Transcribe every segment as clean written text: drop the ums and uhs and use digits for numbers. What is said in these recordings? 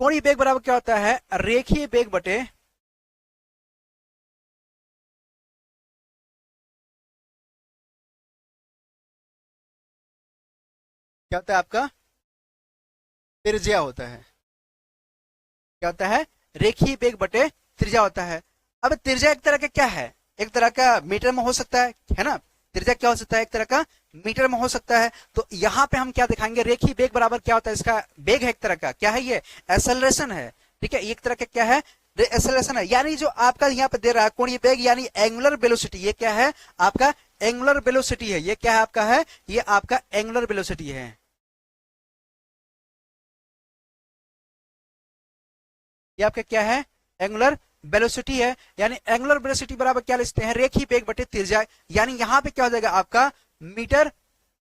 कोणीय वेग बराबर क्या होता है, रेखीय वेग बटे क्या होता है आपका, त्रिज्या होता है। क्या होता है, रेखीय वेग बटे त्रिज्या होता है। अब त्रिज्या एक तरह का क्या है, एक तरह का मीटर में हो सकता है ना। त्रिज्या क्या हो सकता है, एक तरह का मीटर में हो सकता है। तो यहाँ पे हम क्या दिखाएंगे, रेखीय वेग बराबर क्या होता है, इसका वेग है एक तरह का, क्या है ये, एक्सेलरेशन है। ठीक है, एक तरह का क्या है, एक्सेलरेशन है। यानी जो आपका यहाँ पे दे रहा है कोणीय वेग यानी एंगुलर वेलोसिटी, ये क्या है आपका एंगुलर वेलोसिटी है। ये क्या है आपका, है ये आपका एंगुलर वेलोसिटी है। ये आपका क्या है, एंगुलर वेलोसिटी है। यानी एंगुलर वेलोसिटी बराबर क्या लिखते हैं, रेखीय वेग बटे त्रिज्या। यानी यहाँ पे क्या हो जाएगा आपका मीटर,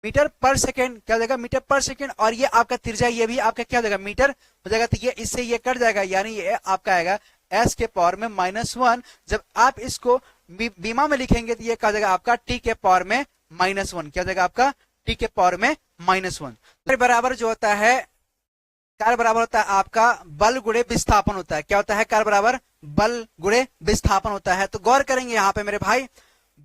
मीटर पर सेकेंड, क्या हो जाएगा मीटर पर सेकेंड। और ये आपका त्रिज्या, ये भी आपका क्या हो जाएगा मीटर हो जाएगा। तो ये इससे ये कट जाएगा, यानी ये आपका आएगा s के पावर में -1। जब आप इसको बीमा में लिखेंगे तो ये क्या हो जाएगा आपका t के पावर में -1। क्या हो जाएगा आपका t के पावर में -1। तो बराबर जो होता है, कार्य बराबर होता है आपका बल गुणे विस्थापन होता है। क्या होता है, कार्य बराबर बल गुणे विस्थापन होता है। तो गौर करेंगे यहाँ पे मेरे भाई,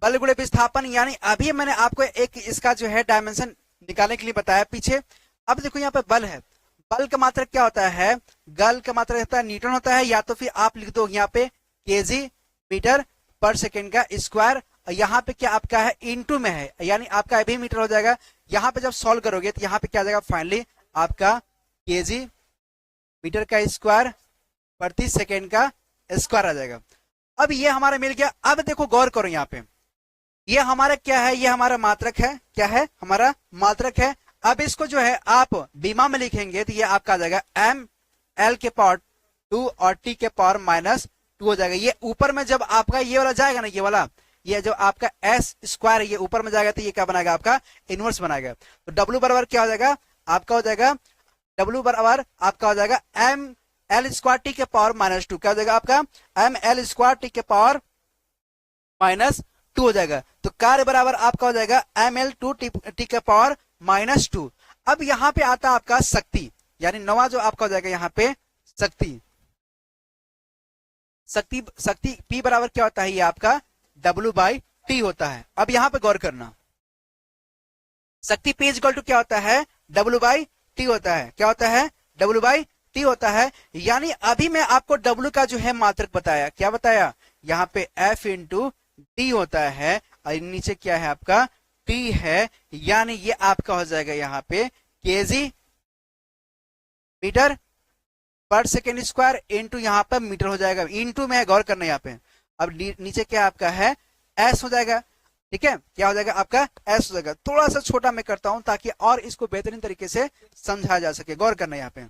बल गुणे विस्थापन, यानी अभी मैंने आपको एक इसका जो है डायमेंशन निकालने के लिए बताया पीछे। अब देखो यहाँ पे बल है, बल का मात्रक क्या होता है, गल का मात्रक होता है न्यूटन होता है, या तो फिर आप लिख दो यहाँ पे केजी मीटर पर सेकेंड का स्क्वायर। यहाँ पे क्या आपका है, इनटू में है, यानी आपका अभी मीटर हो जाएगा। यहाँ पे जब सॉल्व करोगे तो यहाँ पे क्या आ जाएगा, फाइनली आपका केजी मीटर का स्क्वायर प्रति सेकेंड का स्क्वायर आ जाएगा। अब ये हमारा मिल गया। अब देखो गौर करो यहाँ पे, ये हमारा क्या है, ये हमारा मात्रक है, क्या है हमारा मात्रक है। अब इसको जो है आप बीमा में लिखेंगे तो ये आपका आ जाएगा m l के पावर 2 और t के पावर -2 हो जाएगा। ये ऊपर में जब आपका ये वाला जाएगा ना, ये वाला, ये जो आपका s स्क्वायर ये ऊपर में जाएगा तो ये क्या बनाएगा आपका इनवर्स बनाएगा। तो w बराबर क्या हो जाएगा आपका, हो जाएगा w बराबर आपका हो जाएगा m l स्क्वायर t के पावर -2। क्या हो जाएगा आपका m l स्क्वायर t के पावर -2 हो जाएगा। तो कार्य बराबर आपका हो जाएगा ml2 t के पावर -2। अब यहाँ पे आता आपका शक्ति, यानी नवा जो आपका हो जाएगा यहाँ पे शक्ति, शक्ति शक्ति P बराबर क्या होता है, ये आपका W/T होता है। अब यहाँ पे गौर करना, शक्ति P इक्वल टू क्या होता है, W/T होता है। क्या होता है, W/T होता है। यानी अभी मैं आपको W का जो है मात्रक बताया, क्या बताया, यहाँ पे F इंटू D होता है और नीचे क्या है आपका T है। यानी ये आपका हो जाएगा यहाँ पे केजी मीटर पर सेकेंड स्क्वायर इंटू यहाँ पर मीटर हो जाएगा, इंटू में गौर करना यहाँ पे। अब नीचे क्या आपका है S हो जाएगा। ठीक है, क्या हो जाएगा आपका S हो जाएगा। थोड़ा सा छोटा मैं करता हूं ताकि और इसको बेहतरीन तरीके से समझाया जा सके। गौर करना यहाँ पे,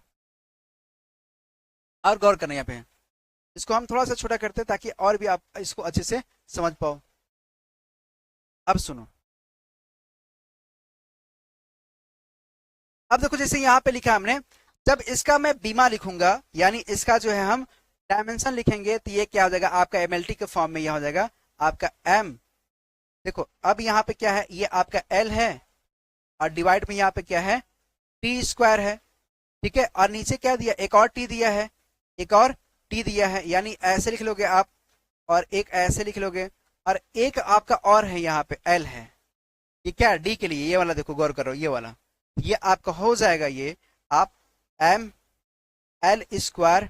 और गौर करना यहाँ पे, इसको हम थोड़ा सा छोटा करते हैं ताकि और भी आप इसको अच्छे से समझ पाओ। अब सुनो, अब देखो जैसे यहाँ पे लिखा हमने, जब इसका मैं बीमा लिखूंगा यानी इसका जो है हम डायमेंशन लिखेंगे तो ये क्या हो जाएगा आपका MLT के फॉर्म में, यह हो जाएगा आपका M। देखो अब यहाँ पे क्या है, ये आपका L है और डिवाइड में यहाँ पे क्या है T स्क्वायर है। ठीक है, और नीचे क्या दिया, एक और T दिया है, एक और T दिया है। यानी ऐसे लिख लोगे आप और एक ऐसे लिख लोगे और एक आपका और है यहाँ पे L है। ये क्या D के लिए, ये वाला देखो गौर करो, ये वाला, ये आपका हो जाएगा ये आप M L स्क्वायर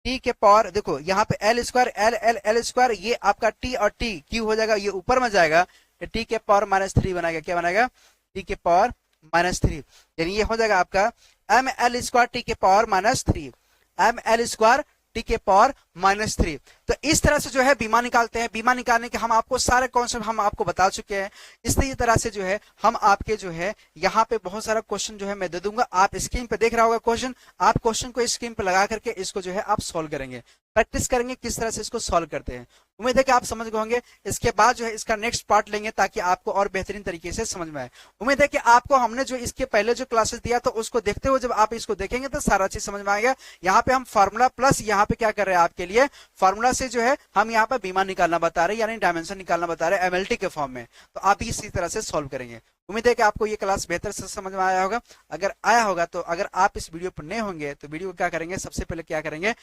T के पावर, देखो यहाँ पे L स्क्वायर L स्क्वायर, ये आपका T और T Q हो जाएगा, ये ऊपर में जाएगा तो T के पावर -3 बनाएगा। क्या बनाएगा, T के पावर -3। यानी ये हो जाएगा आपका M L स्क्वायर T के power -3, M L square T के पावर -3। तो इस तरह से जो है बीमा निकालते हैं। बीमा निकालने के हम आपको सारे कॉन्सेप्ट हम आपको बता चुके हैं। इसी तरह से जो है हम आपके जो है यहाँ पे बहुत सारा क्वेश्चन जो है मैं दे दूंगा। आप स्क्रीन पे देख रहा होगा क्वेश्चन, आप क्वेश्चन को स्क्रीन पे लगा करके इसको जो है आप सॉल्व करेंगे, प्रैक्टिस करेंगे किस तरह से इसको सॉल्व करते हैं। उम्मीद है कि आप समझ गए होंगे। इसके बाद जो है इसका नेक्स्ट पार्ट लेंगे ताकि आपको और बेहतरीन तरीके से समझ में आए। उम्मीद है कि आपको हमने जो इसके पहले जो क्लासेस दिया तो उसको देखते हुए जब आप इसको देखेंगे तो सारा चीज समझ में आएगा। यहाँ पे हम फार्मूला प्लस यहाँ पे क्या कर रहे हैं आपके के लिए फॉर्मूला से जो है हम यहाँ पर बीमा निकालना बता रहे हैं, यानी डायमेंशन निकालना बता रहे हैं एमएलटी के फॉर्म में। तो आप इसी तरह से सॉल्व करेंगे। उम्मीद है कि आपको ये क्लास बेहतर से समझ में आया होगा। अगर आया होगा तो अगर आप इस वीडियो पर नए होंगे तो वीडियो को क्या करेंगे, सबसे पहले क्या करेंगे,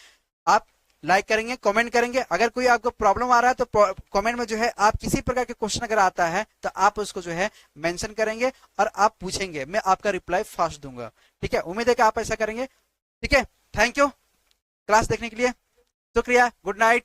आप लाइक करेंगे, कमेंट करेंगे। अगर कोई आपको प्रॉब्लम आ रहा है तो कमेंट में जो है आप किसी प्रकार के क्वेश्चन अगर आता है तो आप उसको जो है मेंशन करेंगे और आप पूछेंगे, मैं आपका रिप्लाई फास्ट दूंगा। ठीक है, उम्मीद है कि आप ऐसा करेंगे। ठीक है, थैंक यू क्लास देखने के लिए, शुक्रिया, गुड नाइट।